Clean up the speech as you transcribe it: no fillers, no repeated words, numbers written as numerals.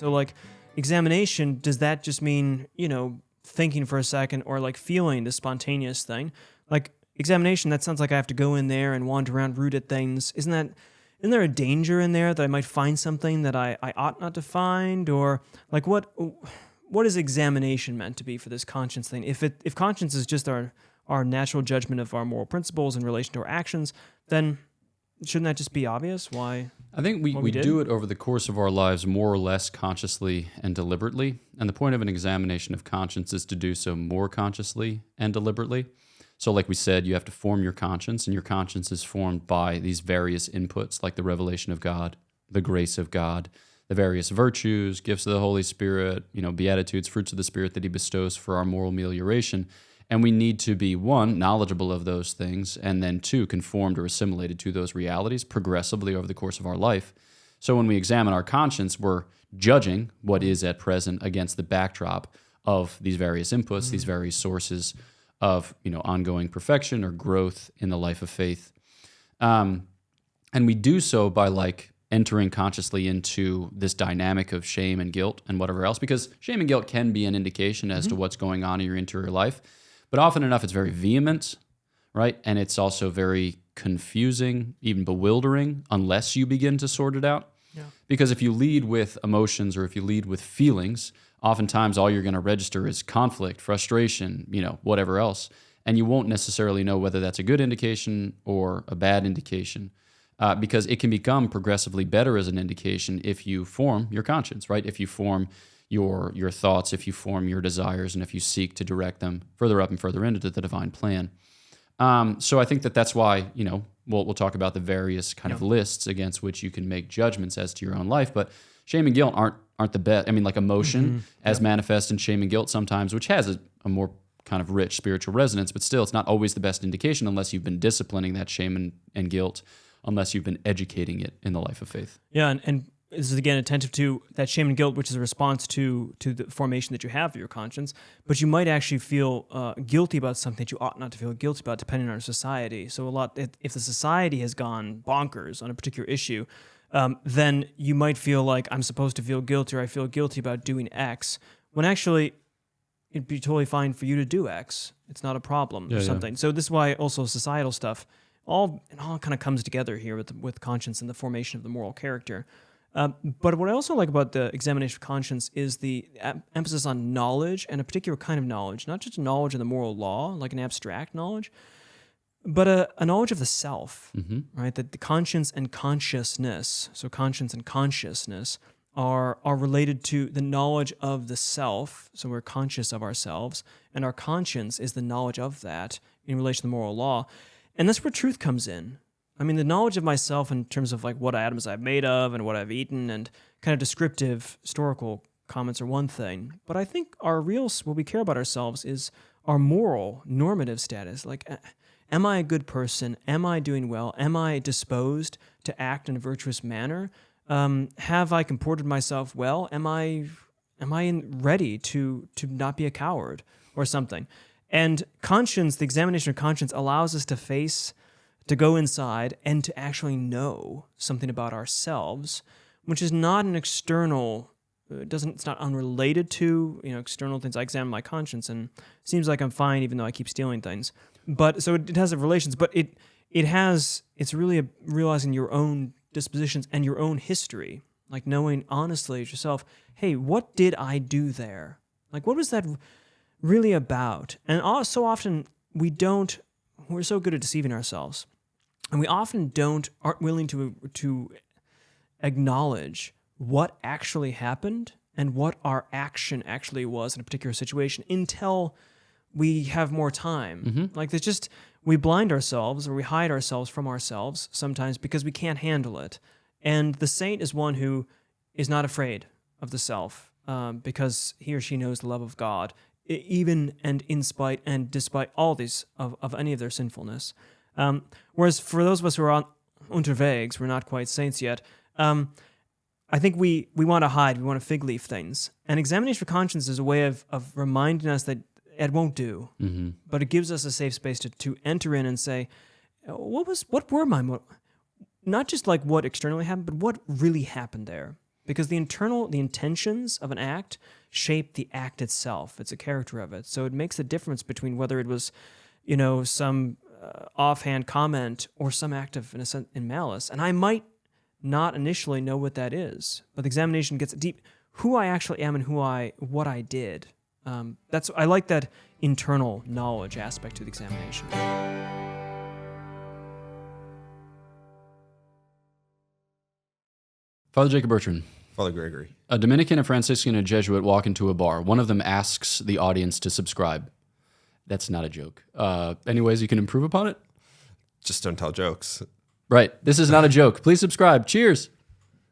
So like examination, does that just mean, thinking for a second or like feeling the spontaneous thing? Like examination, that sounds like I have to go in there and wander around, root at things. Isn't there a danger in there that I might find something that I ought not to find? Or like what is examination meant to be for this conscience thing? If conscience is just our natural judgment of our moral principles in relation to our actions, then shouldn't that just be obvious? Why? I think we do it over the course of our lives more or less consciously and deliberately. And the point of an examination of conscience is to do so more consciously and deliberately. So like we said, you have to form your conscience, and your conscience is formed by these various inputs like the revelation of God, the grace of God, the various virtues, gifts of the Holy Spirit, beatitudes, fruits of the Spirit that he bestows for our moral amelioration. And we need to be, one, knowledgeable of those things, and then two, conformed or assimilated to those realities progressively over the course of our life. So when we examine our conscience, we're judging what is at present against the backdrop of these various inputs, these various sources of ongoing perfection or growth in the life of faith. And we do so by entering consciously into this dynamic of shame and guilt and whatever else, because shame and guilt can be an indication as to what's going on in your interior life. But often enough, it's very vehement, right? And it's also very confusing, even bewildering, unless you begin to sort it out. Yeah. Because if you lead with emotions or if you lead with feelings, oftentimes all you're going to register is conflict, frustration, whatever else. And you won't necessarily know whether that's a good indication or a bad indication, because it can become progressively better as an indication if you form your conscience, right? If you form your thoughts, if you form your desires, and if you seek to direct them further up and further into the divine plan. So I think that's why, we'll talk about the various kind of lists against which you can make judgments as to your own life, but shame and guilt aren't the best. I mean, like emotion as manifest in shame and guilt sometimes, which has a more kind of rich spiritual resonance, but still it's not always the best indication unless you've been disciplining that shame and guilt, unless you've been educating it in the life of faith. Yeah, and this is again attentive to that shame and guilt, which is a response to the formation that you have of your conscience. But you might actually feel guilty about something that you ought not to feel guilty about, depending on our society. So if the society has gone bonkers on a particular issue, then you might feel like I'm supposed to feel guilty, or I feel guilty about doing X, when actually it'd be totally fine for you to do X. It's not a problem or something. So this is why also societal stuff all kind of comes together here with conscience and the formation of the moral character. But what I also like about the examination of conscience is the emphasis on knowledge, and a particular kind of knowledge, not just knowledge of the moral law, like an abstract knowledge, but a knowledge of the self, right? That the conscience and consciousness, so conscience and consciousness, are related to the knowledge of the self, so we're conscious of ourselves, and our conscience is the knowledge of that in relation to the moral law. And that's where truth comes in. I mean, the knowledge of myself in terms of like what atoms I'm made of and what I've eaten and kind of descriptive historical comments are one thing. But I think what we care about ourselves is our moral, normative status. Like, am I a good person? Am I doing well? Am I disposed to act in a virtuous manner? Have I comported myself well? Am I ready to not be a coward or something? And conscience, the examination of conscience, allows us to go inside and to actually know something about ourselves, which is not an external, it's not unrelated to, external things. I examine my conscience and it seems like I'm fine even though I keep stealing things. But so it has relations, but it's really realizing your own dispositions and your own history, like knowing honestly as yourself, hey, what did I do there? Like, what was that really about? And so often we're so good at deceiving ourselves. And we often aren't willing to acknowledge what actually happened and what our action actually was in a particular situation until we have more time. Like we blind ourselves or we hide ourselves from ourselves sometimes because we can't handle it. And the saint is one who is not afraid of the self because he or she knows the love of God, even and in spite and despite all these of any of their sinfulness. Whereas for those of us who are unterwegs, we're not quite saints yet, I think we want to hide, we want to fig leaf things. And examination of conscience is a way of reminding us that it won't do, but it gives us a safe space to enter in and say, what were my, not just like what externally happened, but what really happened there. because the intentions of an act shape the act itself. It's a character of it. So it makes a difference between whether it was, some offhand comment or some act of in malice. And I might not initially know what that is, but the examination gets deep. Who I actually am and what I did. I like that internal knowledge aspect to the examination. Father Jacob Bertrand. Father Gregory. A Dominican, a Franciscan, and a Jesuit walk into a bar. One of them asks the audience to subscribe. That's not a joke. Any ways you can improve upon it? Just don't tell jokes. Right. This is not a joke. Please subscribe. Cheers.